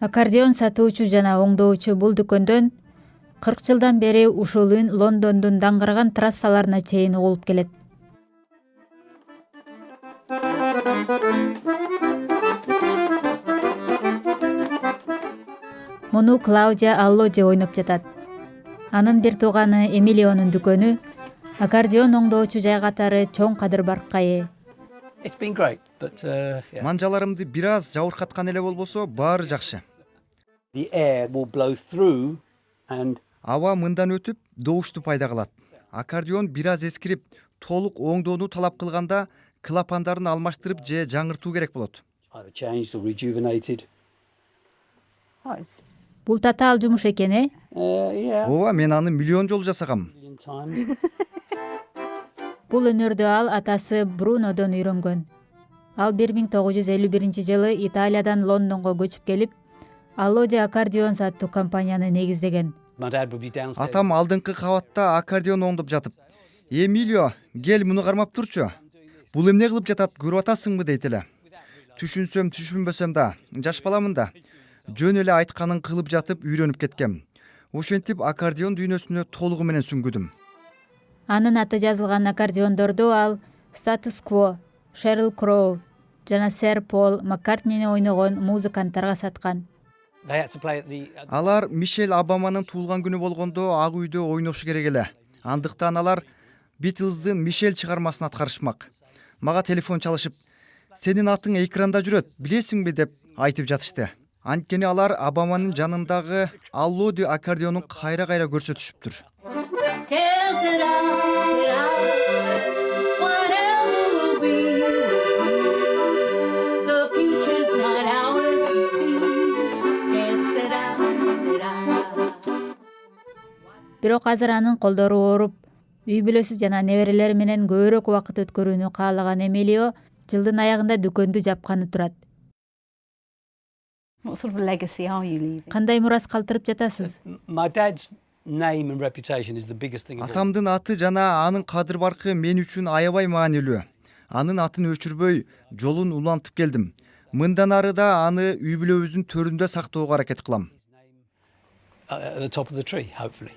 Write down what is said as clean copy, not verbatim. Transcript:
Аккордеон сатуучу жана оңдоочу бул дүкөндөн 40 жылдан бери ушул үн Лондондун даңгыраган трассаларына чейин угулуп келет. Муну Клаудия Аллоди ойноп жатат. Анын бир тууганы Эмилионун дүкөнү аккордеон оңдоочу жай катары чоң кадыр-баркка ээ. Манжаларымды бир аз жабыркаткан эле болбосо баары жакшы. Аба мындан өтүп добушту пайда кылат. Аккордеон бир аз эскирип, толук оңдоону талап кылганда клапандарын алмаштырып же жаңыртуу керек болот. Бул татаал жумуш экен, э? Ооба, мен аны миллион жолу жасагам. Бул өнөрдү ал атасы Брунодон үйрөнгөн. Ал 1951-жылы Италиядан Лондонго көчүп келип, Аллоди аккордеон саттуу компанияны негиздеген. Атам алдыңкы кабатта аккордеон оңдоп жатып: "Эмилио, кел муну кармап турчу. Бул эмне кылып жатат, көрүп атасыңбы?" дейт эле. Түшүнсөм, түшүнбөсөм да, жаш баламын да. Жөн эле айтканын кылып жатып үйрөнүп кеткем. Ошентип аккордеон дүйнөсүнө толугу менен сүңгүдүм. Анын аты жазылган аккордеондорду ал Status Quo, Sheryl Crow жана Сэр Пол Маккартнини ойногон музыканттарга саткан. Алар Мишель Обаманын туулган күнү болгондо Ак үйдө ойношу керек эле. Андыктан алар Beatles'дын Мишель чыгармасын аткарышмак. Мага телефон чалышып: "Сенин атың экранда жүрөт, билесиңби?" деп айтып жатышты. Анткени алар Обаманын жанындагы Аллоди аккордеонун кайра-кайра көрсөтүшүптүр. Бирок азыр анын колдору ооруп, үй бүлөсү жана неберелери менен көбүрөөк убакыт өткөрүүнү каалаган Эмилио жылдын аягында дүкөндү жапканы турат. Кандай мурас калтырып жатасыз? Атамдын аты жана анын кадыр-баркы мен үчүн аябай маанилүү. Анын атын өчүрбөй, жолун улантып келдим. Мындан ары да аны үй бүлөбүздүн төрүндө сактоого аракет кылам. At the top of the tree, hopefully.